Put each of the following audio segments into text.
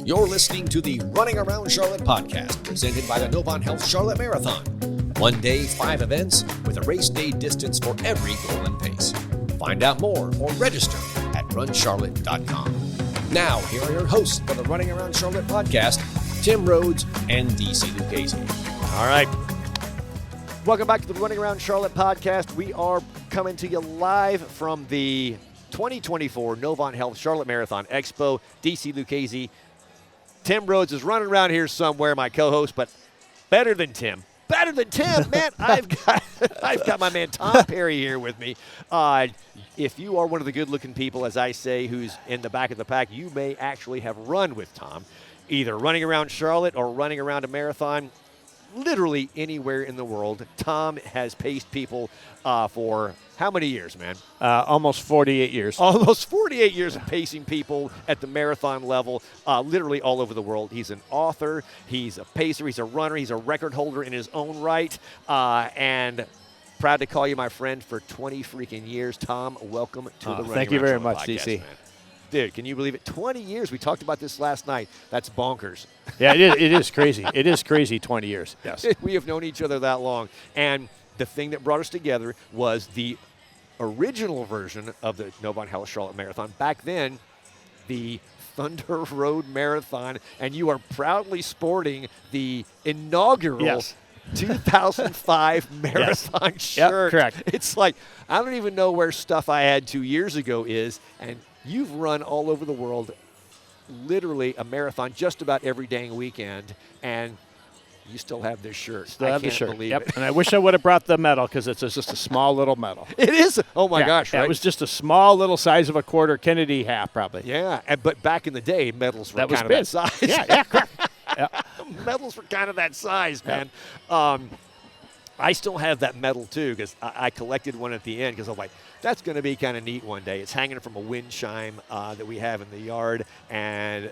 You're listening to the Running Around Charlotte podcast, presented by the Novant Health Charlotte Marathon. 1 day, 5 events, with a race day distance for every goal and pace. Find out more or register at runcharlotte.com. Now, here are your hosts for the Running Around Charlotte podcast, Tim Rhodes and DC Lucchese. All right. Welcome back to the Running Around Charlotte podcast. We are coming to you live from the 2024 Novant Health Charlotte Marathon Expo. DC Lucchese. Tim Rhodes is running around here somewhere, my co-host, but better than Tim. Better than Tim, man. I've got my man Tom Perri here with me. If you are one of the good-looking people, as I say, who's in the back of the pack, you may actually have run with Tom, either running around Charlotte or running around a marathon. Literally anywhere in the world. Tom has paced people for how many years, man? Almost 48 years. Almost 48 years of pacing people at the marathon level, literally all over the world. He's an author. He's a pacer. He's a runner. He's a record holder in his own right. And proud to call you my friend for 20 freaking years. Tom, welcome to the Running Thank you Around very Charlotte much, podcast, DC. man. Dude, can you believe it? 20 years. We talked about this last night. That's bonkers. Yeah, it is crazy. It is crazy, 20 years, yes. We have known each other that long. And the thing that brought us together was the original version of the Novant Health Charlotte Marathon. Back then, the Thunder Road Marathon, and you are proudly sporting the inaugural 2005 marathon shirt. Yep, correct. It's like, I don't even know where stuff I had 2 years ago is, and you've run all over the world, literally a marathon just about every dang weekend, and you still have this shirt. Still have the shirt. Believe it. And I wish I would have brought the medal because it's just a small little medal. It is. Oh, my gosh, right? It was just a small little size of a quarter Kennedy half, probably. Yeah, but back in the day, medals were kind of big. that size. Yeah, correct. Yeah. Medals were kind of that size, man. I still have that medal, too, because I collected one at the end because I'm like, that's going to be kind of neat one day. It's hanging from a wind chime that we have in the yard, and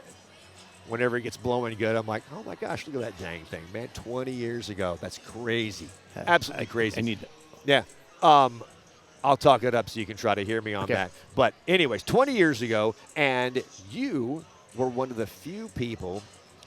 whenever it gets blowing good, I'm like, oh, my gosh, look at that dang thing, man. 20 years ago. That's crazy. Absolutely crazy. I need it. Yeah. I'll talk it up so you can try to hear me on that. But anyways, 20 years ago, and you were one of the few people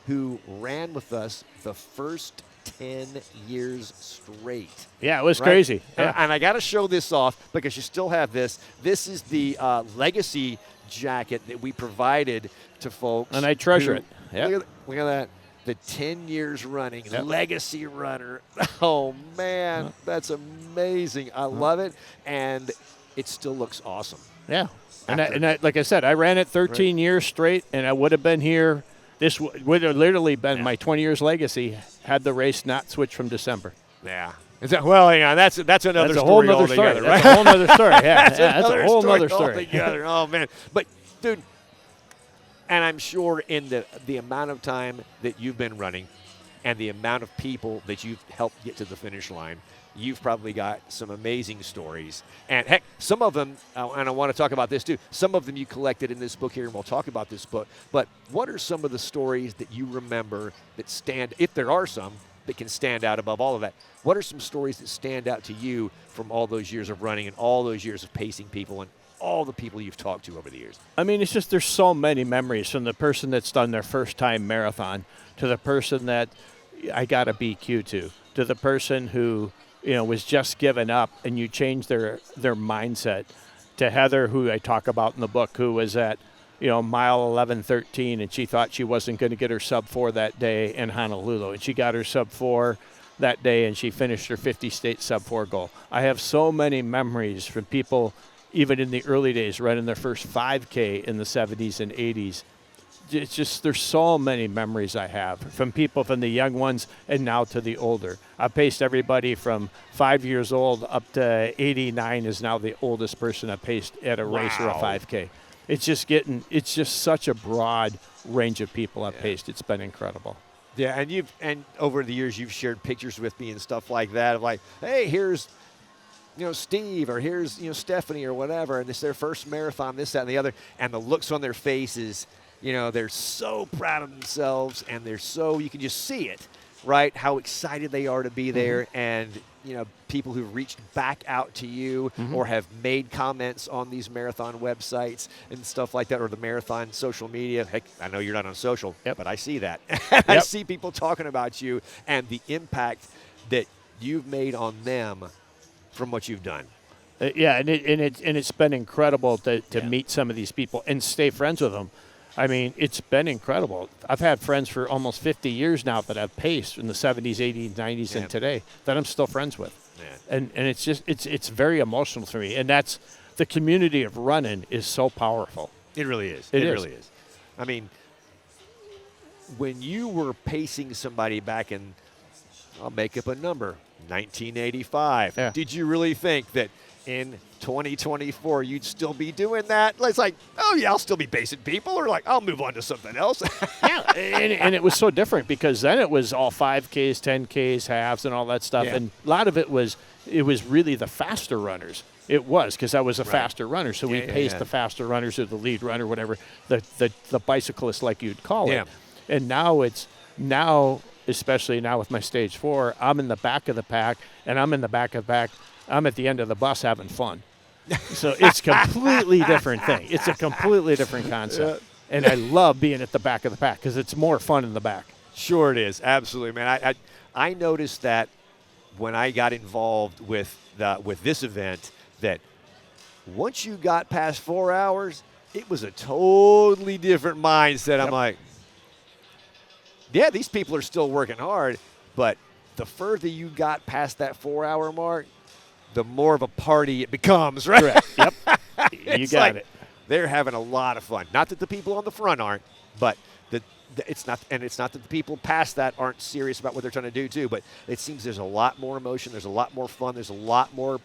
who ran with us the first 10 years straight. Yeah, it was right? crazy. Yeah. And I got to show this off because you still have this. This is the legacy jacket that we provided to folks. And I treasure it. Yeah. Look at that. The 10 years running, legacy runner. Oh, man, that's amazing. I love it, and it still looks awesome. Yeah. And I, like I said, I ran it 13 years straight, and I would have been here. This would have literally been my 20 years legacy had the race not switched from December. Yeah. Is that, well, hang on. That's another that's story a whole altogether, story. right? That's a whole other story. Yeah, that's a whole other story. Altogether. Oh, man. But, dude, and I'm sure in the amount of time that you've been running and the amount of people that you've helped get to the finish line, you've probably got some amazing stories. And, heck, some of them, and I want to talk about this too, some of them you collected in this book here, and we'll talk about this book. But what are some of the stories that you remember that stand, if there are some, that can stand out above all of that? What are some stories that stand out to you from all those years of running and all those years of pacing people and all the people you've talked to over the years? I mean, it's just there's so many memories from the person that's done their first time marathon to the person that I got a BQ to the person who, was just given up and you changed their mindset, to Heather, who I talk about in the book, who was at, mile 11:13, and she thought she wasn't going to get her sub-4 that day in Honolulu. And she got her sub-4 that day, and she finished her 50-state sub-4 goal. I have so many memories from people, even in the early days, running their first 5K in the 70s and 80s. It's just, there's so many memories I have from people, from the young ones and now to the older. I've paced everybody from 5 years old up to 89 is now the oldest person I've paced at a race or a 5K. It's just such a broad range of people I've paced. It's been incredible. Yeah, and over the years you've shared pictures with me and stuff like that of like, hey, here's Steve, or here's Stephanie or whatever, and it's their first marathon, this, that, and the other, and the looks on their faces, they're so proud of themselves, and you can just see it, right? How excited they are to be there, and people who've reached back out to you or have made comments on these marathon websites and stuff like that, or the marathon social media. Heck, I know you're not on social, but I see that. I see people talking about you and the impact that you've made on them from what you've done. And it's been incredible to meet some of these people and stay friends with them. I mean, it's been incredible. I've had friends for almost 50 years now that I've paced in the 70s, 80s, 90s, and today that I'm still friends with. And it's just it's very emotional for me. And that's the community of running is so powerful. It really is. It really is. I mean, when you were pacing somebody back in, I'll make up a number, 1985, did you really think that in 2024 you'd still be doing that? It's like, oh yeah, I'll still be pacing people, or like, I'll move on to something else. And it was so different because then it was all 5Ks, 10Ks, halves, and all that stuff. And a lot of it was really the faster runners. It was because I was a faster runner, so we paced the faster runners or the lead runner, whatever, the bicyclist like you'd call it. And now, especially now with my stage 4, I'm in the back of the pack, and I'm in the back of the pack. I'm at the end of the bus having fun. So it's a completely different thing. It's a completely different concept. And I love being at the back of the pack because it's more fun in the back. Sure it is. Absolutely, man. I noticed that when I got involved with this event, that once you got past 4 hours, it was a totally different mindset. I'm like, yeah, these people are still working hard, but the further you got past that 4 hour mark, the more of a party it becomes, right? Correct. Yep. You got it. They're having a lot of fun. Not that the people on the front aren't, but it's not that the people past that aren't serious about what they're trying to do too. But it seems there's a lot more emotion. There's a lot more fun. There's a lot more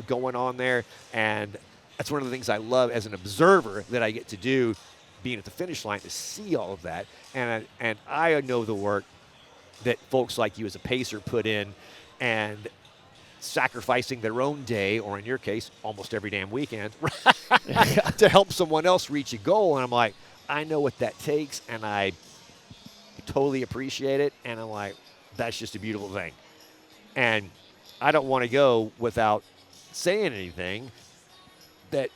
going on there, and that's one of the things I love as an observer that I get to do, being at the finish line, to see all of that. And I know the work that folks like you as a pacer put in, and sacrificing their own day, or in your case, almost every damn weekend, to help someone else reach a goal. And I'm like, I know what that takes, and I totally appreciate it. And I'm like, that's just a beautiful thing. And I don't want to go without saying anything that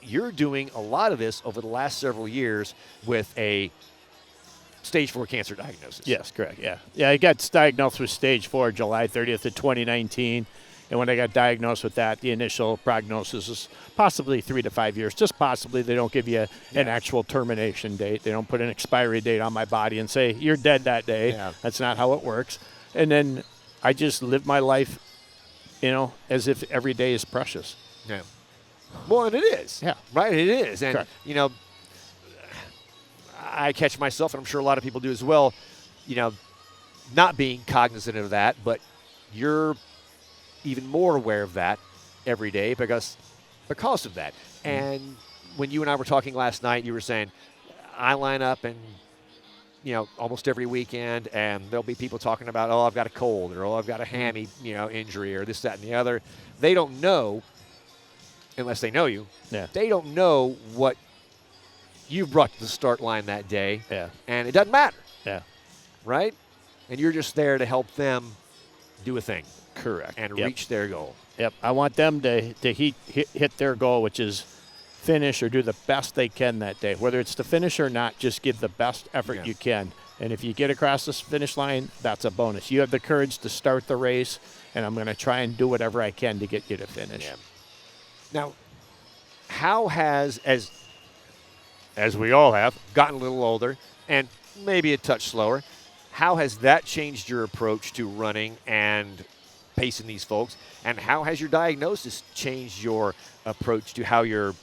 you're doing a lot of this over the last several years with a stage 4 cancer diagnosis. Yes, correct. Yeah, I got diagnosed with stage 4 July 30th of 2019. And when I got diagnosed with that, the initial prognosis is possibly 3 to 5 years. Just possibly. They don't give you an actual termination date. They don't put an expiry date on my body and say, you're dead that day. Yeah. That's not how it works. And then I just live my life, as if every day is precious. Yeah. Well, and it is. Yeah. Right, it is. And, correct. I catch myself, and I'm sure a lot of people do as well, not being cognizant of that, but you're even more aware of that every day because of that. And when you and I were talking last night, you were saying, I line up and, almost every weekend, and there'll be people talking about, oh, I've got a cold, or oh, I've got a hammy, injury, or this, that, and the other. They don't know, unless they know you. Yeah. They don't know what you've brought to the start line that day. Yeah. And it doesn't matter. Yeah. Right? And you're just there to help them do a thing. Correct. And reach their goal. Yep. I want them to hit their goal, which is finish or do the best they can that day. Whether it's to finish or not, just give the best effort you can. And if you get across this finish line, that's a bonus. You have the courage to start the race, and I'm going to try and do whatever I can to get you to finish. Yeah. Now, how has, as we all have, gotten a little older and maybe a touch slower, how has that changed your approach to running and pacing these folks? And how has your diagnosis changed your approach to how you're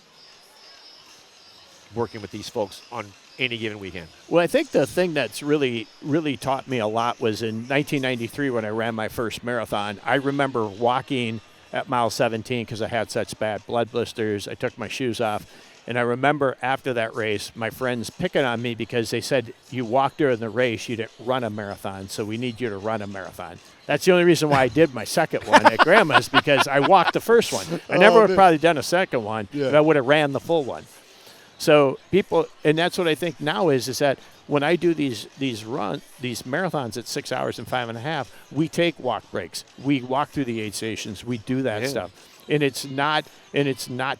working with these folks on any given weekend? Well, I think the thing that's really, really taught me a lot was in 1993 when I ran my first marathon. I remember walking at mile 17 because I had such bad blood blisters. I took my shoes off. And I remember after that race, my friends picking on me because they said, you walked during the race, you didn't run a marathon, so we need you to run a marathon. That's the only reason why I did my second one at Grandma's, because I walked the first one. I never would have probably done a second one, but I would have ran the full one. So people, and that's what I think now is that when I do these marathons at 6 hours and 5.5, we take walk breaks. We walk through the aid stations. We do that stuff. And it's not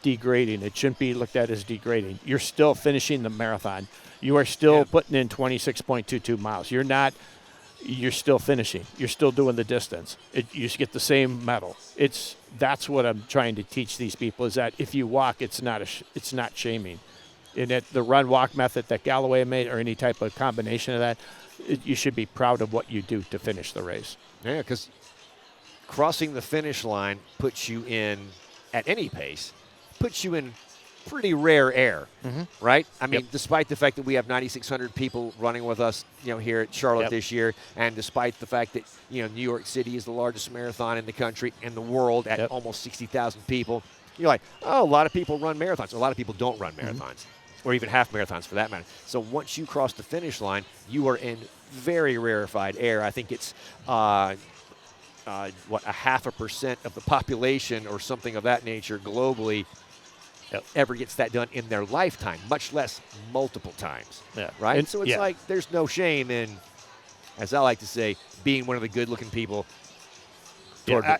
degrading. It shouldn't be looked at as degrading. You're still finishing the marathon. You are still putting in 26.22 miles. You're still finishing. You're still doing the distance. You get the same medal. That's what I'm trying to teach these people, is that if you walk, it's not shaming. And the run-walk method that Galloway made, or any type of combination of that, you should be proud of what you do to finish the race. Yeah, because crossing the finish line puts you in, at any pace, puts you in pretty rare air, right? I mean, despite the fact that we have 9,600 people running with us, here at Charlotte this year, and despite the fact that, New York City is the largest marathon in the country and the world at almost 60,000 people, you're like, oh, a lot of people run marathons. A lot of people don't run marathons, or even half marathons for that matter. So once you cross the finish line, you are in very rarefied air. I think it's, 0.5% of the population or something of that nature globally ever gets that done in their lifetime, much less multiple times, right? And so it's like there's no shame in, as I like to say, being one of the good-looking people. I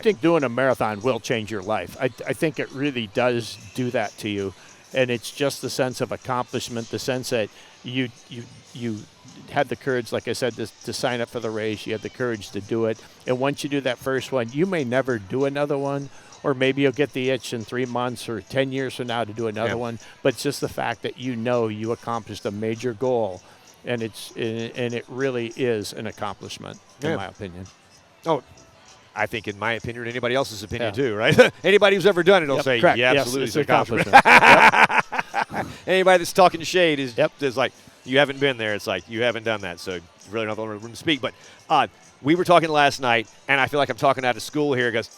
think doing a marathon will change your life. I think it really does do that to you, and it's just the sense of accomplishment, the sense that you had the courage, like I said, to sign up for the race. You had the courage to do it, and once you do that first one, you may never do another one. Or maybe you'll get the itch in 3 months or 10 years from now to do another one. But it's just the fact that you accomplished a major goal, and it really is an accomplishment, in my opinion. Oh, I think in my opinion, or anybody else's opinion too, right? Anybody who's ever done it will say, correct. yeah, Yes, absolutely, it's an accomplishment. Anybody that's talking shade is like, you haven't been there. It's like, you haven't done that, so you really don't have the room to speak. But we were talking last night, and I feel like I'm talking out of school here, because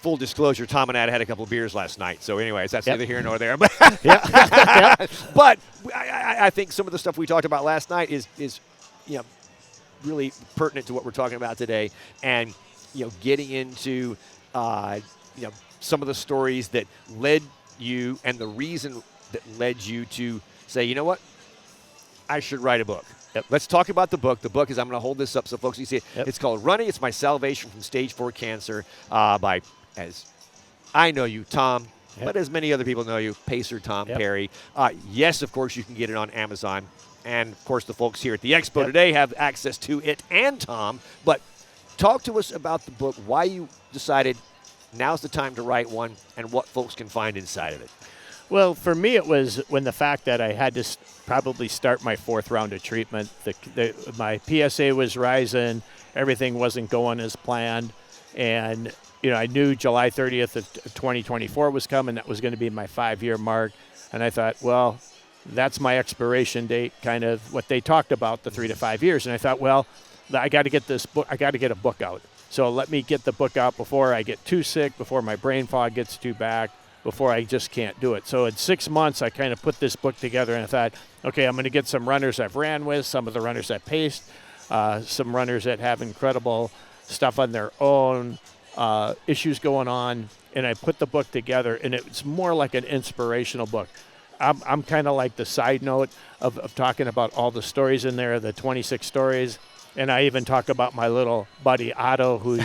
full disclosure, Tom and I had a couple of beers last night. So anyways, that's neither here nor there. But, but I think some of the stuff we talked about last night is really pertinent to what we're talking about today. And, getting into, some of the stories that led you, and the reason that led you to say, you know what, I should write a book. Let's talk about the book. The book is, I'm going to hold this up so folks can see it. It's called Running. It's My Salvation from Stage 4 Cancer, by, as I know you, Tom, but as many other people know you, Pacer Tom Perri. Yes, of course, you can get it on Amazon. And, of course, the folks here at the Expo today have access to it and Tom. But talk to us about the book, why you decided now's the time to write one, and what folks can find inside of it. Well, for me, it was when the fact that I had to probably start my 4th round of treatment. My PSA was rising. Everything wasn't going as planned. And, I knew July 30th of 2024 was coming. That was going to be my 5-year mark. And I thought, well, that's my expiration date, kind of what they talked about, the 3 to 5 years. And I thought, well, I got to get this book. I got to get a book out. So let me get the book out before I get too sick, before my brain fog gets too bad, before I just can't do it. So in 6 months, I kind of put this book together, and I thought, okay, I'm going to get some runners I've ran with, some of the runners I've paced, some runners that have incredible stuff on their own, issues going on, and I put the book together, and it's more like an inspirational book. I'm kind of like the side note of talking about all the stories in there, the 26 stories. And I even talk about my little buddy Otto, who's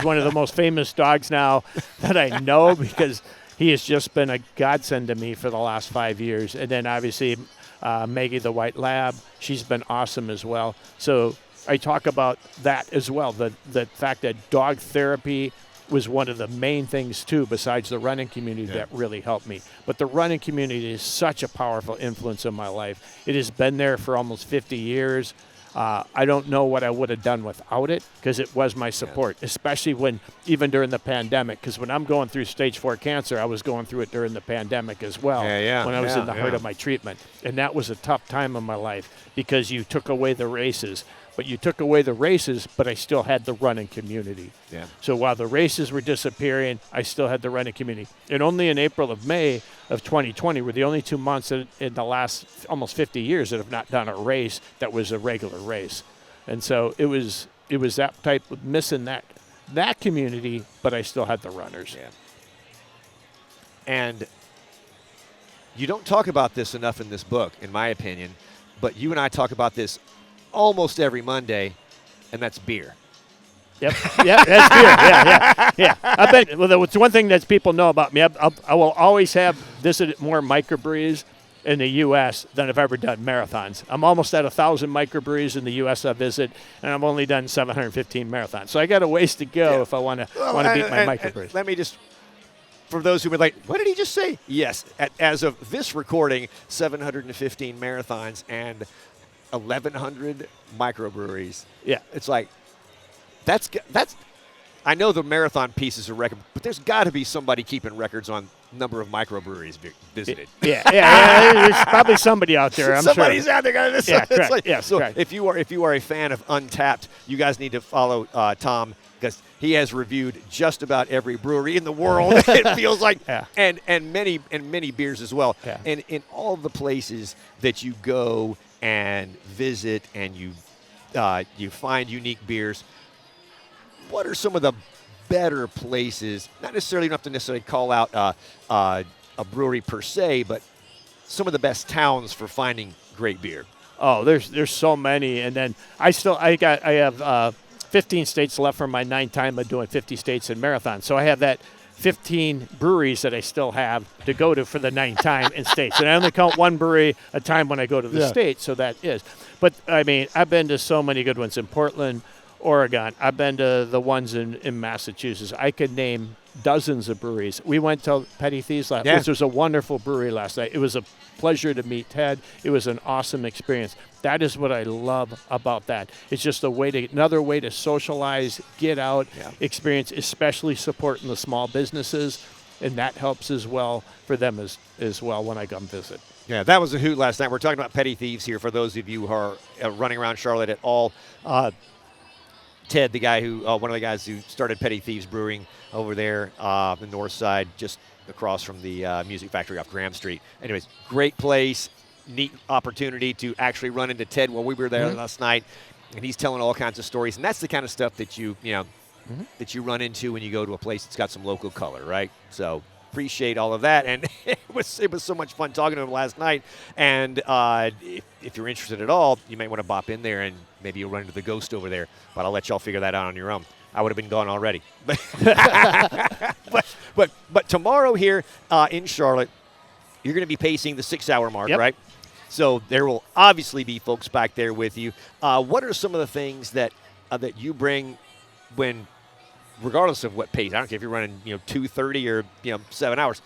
one of the most famous dogs now that I know, because he has just been a godsend to me for the last 5 years. And then obviously Maggie the White Lab, she's been awesome as well. So I talk about that as well, the fact that dog therapy was one of the main things too, besides the running community, that really helped me. But the running community is such a powerful influence in my life. It has been there for almost 50 years. I don't know what I would have done without it, because it was my support, especially even during the pandemic, because when I'm going through stage 4 cancer, I was going through it during the pandemic as well, when I was in the heart of my treatment. And that was a tough time in my life, because you took away the races. But you took away the races, but I still had the running community. So while the races were disappearing, I still had the running community. And only in April of May of 2020 were the only 2 months in the last almost 50 years that have not done a race that was a regular race. And so it was that type of missing that community, but I still had the runners. And you don't talk about this enough in this book, in my opinion, but you and I talk about this almost every Monday, and that's beer. Yep. Yeah, that's beer. Yeah. I bet. Well, it's one thing that people know about me. I will always have visited more microbreweries in the U.S. than I've ever done marathons. I'm almost at 1,000 microbreweries in the U.S. I visit, and I've only done 715 marathons. So I got a ways to go if I want to beat my microbreweries. Let me just, for those who would like, what did he just say? Yes, as of this recording, 715 marathons and 1,100 microbreweries. Yeah, it's like. That's. I know the marathon piece is a record, but there's got to be somebody keeping records on number of microbreweries visited. Yeah. There's probably somebody out there. Somebody's out there. Yeah, correct. Like, yes, so correct. if you are a fan of Untapped, you guys need to follow Tom, because he has reviewed just about every brewery in the world. It feels like, and many beers as well. Yeah. And in all the places that you go and visit, and you find unique beers. What are some of the better places? Not necessarily, you don't have to necessarily call out a brewery per se, but some of the best towns for finding great beer. Oh, there's so many, and then I have 15 states left for my 9th time of doing 50 states in marathon. So I have that 15 breweries that I still have to go to for the 9th time in states, and I only count one brewery a time when I go to the state. So that is. But I mean, I've been to so many good ones in Portland, Oregon. I've been to the ones in Massachusetts. I could name dozens of breweries. We went to Petty Thieves last night. It was a wonderful brewery last night. It was a pleasure to meet Ted. It was an awesome experience. That is what I love about that. It's just another way to socialize, get out, experience, especially supporting the small businesses, and that helps as well for them as well when I come visit. Yeah, that was a hoot last night. We're talking about Petty Thieves here for those of you who are running around Charlotte at all. Ted, the guy who, one of the guys who started Petty Thieves Brewing over there on the north side, just across from the Music Factory off Graham Street. Anyways, great place, neat opportunity to actually run into Ted while we were there last night, and he's telling all kinds of stories. And that's the kind of stuff that you run into when you go to a place that's got some local color, right? So appreciate all of that, and it was so much fun talking to him last night. And if you're interested at all, you might want to bop in there, and maybe you'll run into the ghost over there. But I'll let y'all figure that out on your own. I would have been gone already. But tomorrow here in Charlotte, you're going to be pacing the 6-hour mark, right? So there will obviously be folks back there with you. What are some of the things that you bring when, regardless of what pace, I don't care if you're running 2:30 or 7 hours,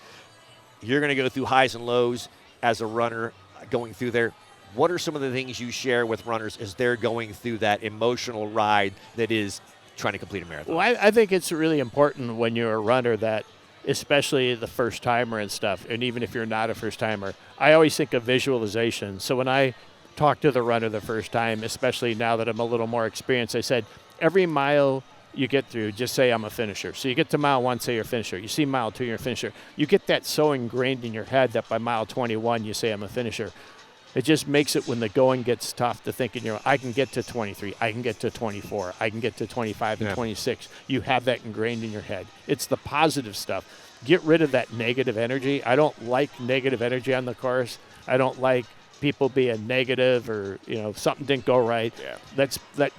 you're going to go through highs and lows as a runner going through there. What are some of the things you share with runners as they're going through that emotional ride that is trying to complete a marathon? Well, I think it's really important when you're a runner that, especially the first timer and stuff, and even if you're not a first timer, I always think of visualization. So when I talk to the runner the first time, especially now that I'm a little more experienced, I said, every mile you get through, just say I'm a finisher. So you get to mile 1, say you're a finisher. You see mile 2, you're a finisher. You get that so ingrained in your head that by mile 21, you say I'm a finisher. It just makes it, when the going gets tough, to think I can get to 23, I can get to 24, I can get to 25 and 26. You have that ingrained in your head. It's the positive stuff. Get rid of that negative energy. I don't like negative energy on the course. I don't like people being negative or, something didn't go right.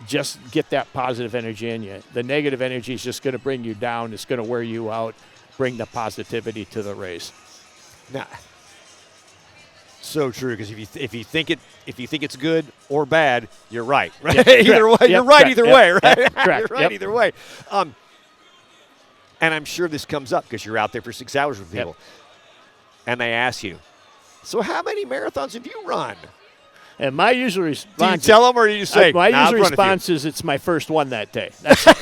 Just get that positive energy in you. The negative energy is just going to bring you down. It's going to wear you out. Bring the positivity to the race. Now, so true, because if you think it's good or bad, you're right. Right? Either way, you're right either way, right? Correct. You're right either way. And I'm sure this comes up because you're out there for 6 hours with people, and they ask you, so how many marathons have you run? And my usual response. Do you tell them, or do you say? My usual response is it's my first one that day.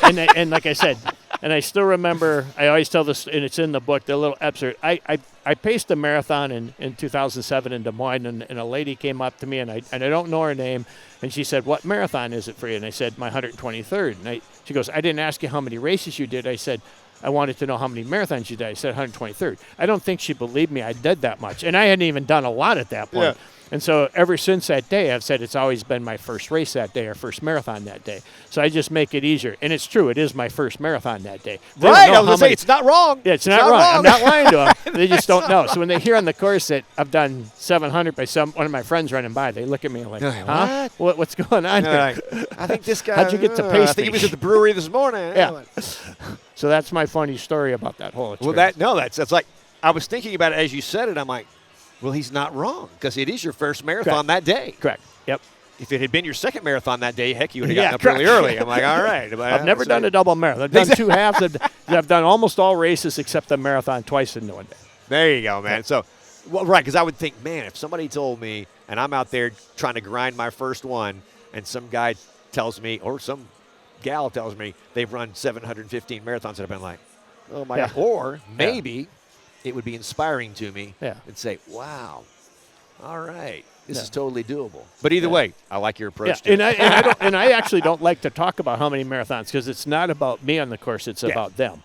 And like I said, and I still remember. I always tell this, and it's in the book. The little excerpt. I paced a marathon in 2007 in Des Moines, and a lady came up to me, and I don't know her name, and she said, "What marathon is it for you?" And I said, "My 123rd." And she goes, "I didn't ask you how many races you did." I said, I wanted to know how many marathons you did. I said 123rd. I don't think she believed me I did that much. And I hadn't even done a lot at that point. And so ever since that day, I've said it's always been my first race that day or first marathon that day. So I just make it easier. And it's true. It is my first marathon that day. Right. I was going to say, it's not wrong. Yeah, it's not wrong. I'm not lying to them. They just don't know. So when they hear on the course that I've done 700 by one of my friends running by, they look at me like, huh? What's going on here? I think this guy. How'd you get to pace I think he was at the brewery this morning. Yeah. So that's my funny story about that whole Well, experience. that's like, I was thinking about it as you said it. I'm like, well, he's not wrong because it is your first marathon that day. Correct. Yep. If it had been your second marathon that day, heck, you would have gotten up really early. I'm like, all right. I've never done a double marathon. I've done 2 halves. I've done almost all races except the marathon twice in one day. There you go, man. So, right, because I would think, man, if somebody told me and I'm out there trying to grind my first one and some guy tells me or some gal tells me they've run 715 marathons, and I've been like, oh, my God. Or maybe it would be inspiring to me and say, wow, all right, this is totally doable. But either way, I like your approach to it. And I actually don't like to talk about how many marathons because it's not about me on the course. It's about them.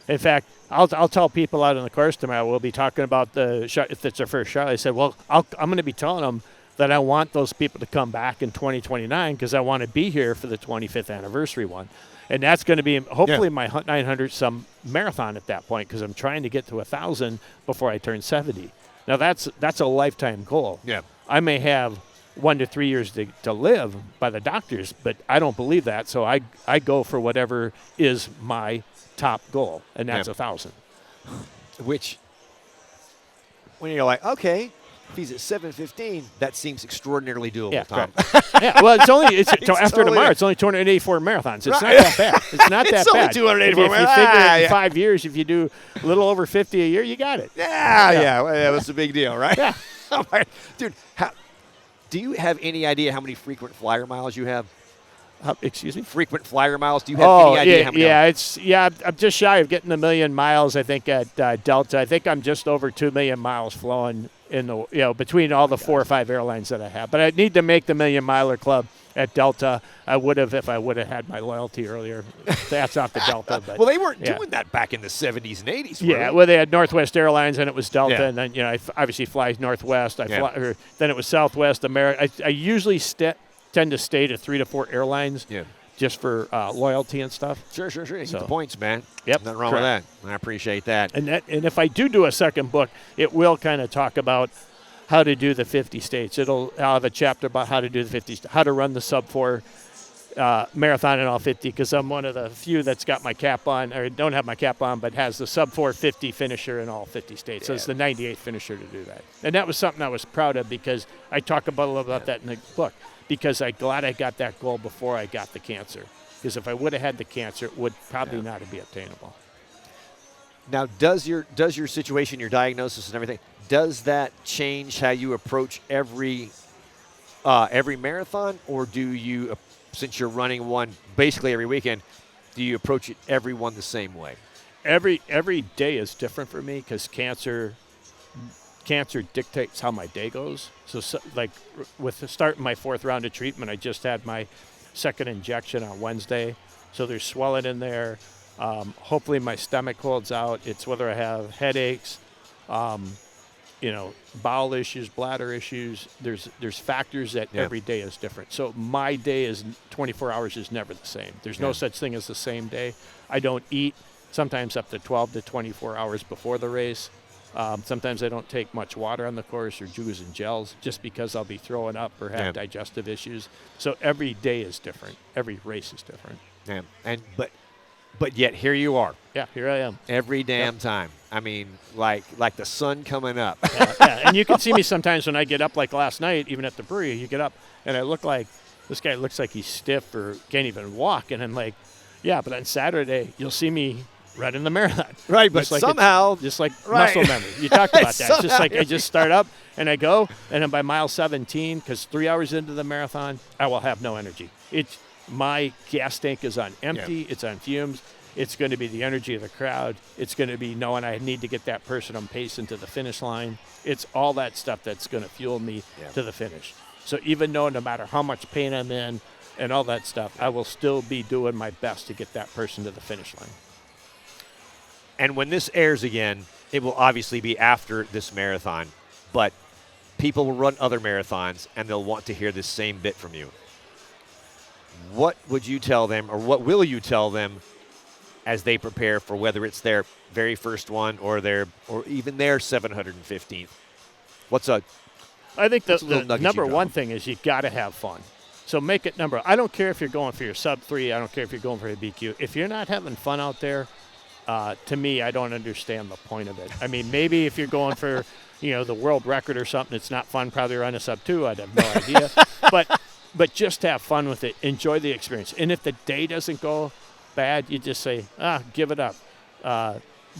In fact, I'll tell people out on the course tomorrow, we'll be talking about if it's their first shot. I said, well, I'm going to be telling them that I want those people to come back in 2029 because I want to be here for the 25th anniversary one. And that's going to be hopefully my 900-some marathon at that point because I'm trying to get to 1,000 before I turn 70. Now, that's a lifetime goal. Yeah. I may have 1 to 3 years to live by the doctors, but I don't believe that. So I go for whatever is my top goal, and that's 1,000. Which, when you're like, okay, if he's at 7:15, that seems extraordinarily doable, Tom. Well, it's after tomorrow. It's only 284 marathons. It's not that bad. It's not that bad. It's only 284 marathons. If you figure it in 5 years, if you do a little over 50 a year, you got it. Yeah. Well, that was a big deal, right? Yeah. Dude, do you have any idea how many frequent flyer miles you have? Excuse me? Frequent flyer miles. Do you have any idea how many? I'm just shy of getting 1 million miles, I think, at Delta. I think I'm just over 2 million miles flowing in the between all the 4 or 5 airlines that I have. But I need to make the 1 million miler club at Delta. I would have if I would have had my loyalty earlier. That's not the Delta. But well, they weren't doing that back in the 70s and 80s. Well, they had Northwest Airlines and it was Delta, and then I obviously fly Northwest. Then it was Southwest America. I usually tend to stay to 3 to 4 airlines. Yeah. Just for loyalty and stuff. Sure. Get the points, man. Yep. Nothing wrong with that. I appreciate that. And if I do a second book, it will kind of talk about how to do the 50 states. I'll have a chapter about how to do the 50, how to run the sub-4 marathon in all 50, because I'm one of the few that's got my cap on, or don't have my cap on, but has the sub-4 50 finisher in all 50 states. So it's the 98th finisher to do that. And that was something I was proud of because I talk a little about that in the book. Because I'm glad I got that goal before I got the cancer. Because if I would have had the cancer, it would probably not be obtainable. Now, does your situation, your diagnosis and everything, does that change how you approach every marathon? Or do you, since you're running one basically every weekend, do you approach it every one the same way? Every day is different for me because cancer dictates how my day goes. So like with starting my 4th round of treatment, I just had my 2nd injection on Wednesday. So there's swelling in there. Hopefully my stomach holds out. It's whether I have headaches, bowel issues, bladder issues. There's factors that every day is different. So my day is 24 hours is never the same. There's no such thing as the same day. I don't eat sometimes up to 12 to 24 hours before the race. Sometimes I don't take much water on the course or juice and gels just because I'll be throwing up or have digestive issues. So every day is different. Every race is different. Yeah. But yet here you are. Yeah, here I am. Every damn time. I mean, like the sun coming up. And you can see me sometimes when I get up, like last night, even at the brewery, you get up and I look like, this guy looks like he's stiff or can't even walk. And I'm like, but on Saturday, you'll see me running the marathon. Right, but somehow. Just like muscle memory. You talked about that. It's just like I just start up and I go, and then by mile 17, because 3 hours into the marathon, I will have no energy. My gas tank is on empty. It's on fumes. It's going to be the energy of the crowd. It's going to be knowing I need to get that person on pace into the finish line. It's all that stuff that's going to fuel me to the finish. So even though no matter how much pain I'm in and all that stuff, I will still be doing my best to get that person to the finish line. And when this airs again, it will obviously be after this marathon. But people will run other marathons, and they'll want to hear this same bit from you. What would you tell them, or what will you tell them as they prepare for whether it's their very first one or even their 715th? I think the number one thing is you got to have fun. So make it I don't care if you're going for your sub 3. I don't care if you're going for a BQ. If you're not having fun out there, to me, I don't understand the point of it. I mean, maybe if you're going for, the world record or something, it's not fun. Probably run a sub 2. I'd have no idea. But just have fun with it. Enjoy the experience. And if the day doesn't go bad, you just say, give it up.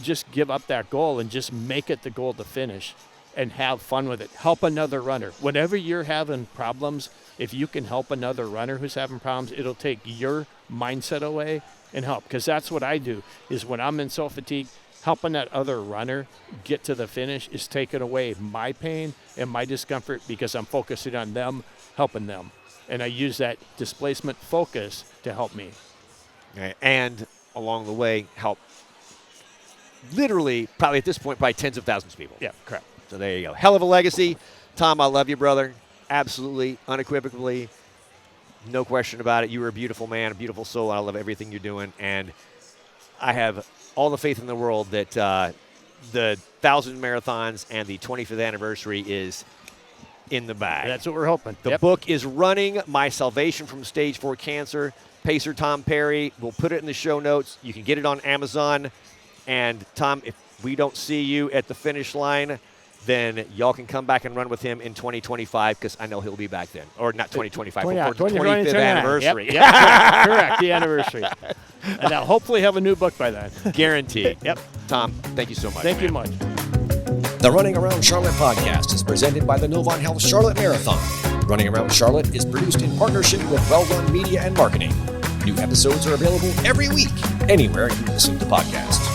Just give up that goal and just make it the goal to finish and have fun with it. Help another runner. Whenever you're having problems, if you can help another runner who's having problems, it'll take your mindset away and help. Because that's what I do, is when I'm in so fatigue, helping that other runner get to the finish is taking away my pain and my discomfort because I'm focusing on them, helping them. And I use that displacement focus to help me. Okay. And along the way, help literally, probably at this point, probably tens of thousands of people. Yeah, correct. So there you go. Hell of a legacy. Tom, I love you, brother. Absolutely, unequivocally, no question about it. You were a beautiful man, a beautiful soul. I love everything you're doing. And I have all the faith in the world that the 1,000 marathons and the 25th anniversary is in the bag. That's what we're hoping. The book is running, My Salvation from Stage 4 Cancer. Pacer Tom Perri. We'll put it in the show notes. You can get it on Amazon. And, Tom, if we don't see you at the finish line, then y'all can come back and run with him in 2025 because I know he'll be back then. Or not 2025, but for the 25th anniversary. Yep, correct, the anniversary. And I'll hopefully have a new book by then. Guaranteed. Yep. Tom, thank you so much. Thank you much. The Running Around Charlotte podcast is presented by the Novant Health Charlotte Marathon. Running Around Charlotte is produced in partnership with Well Run Media and Marketing. New episodes are available every week, anywhere you listen to podcasts.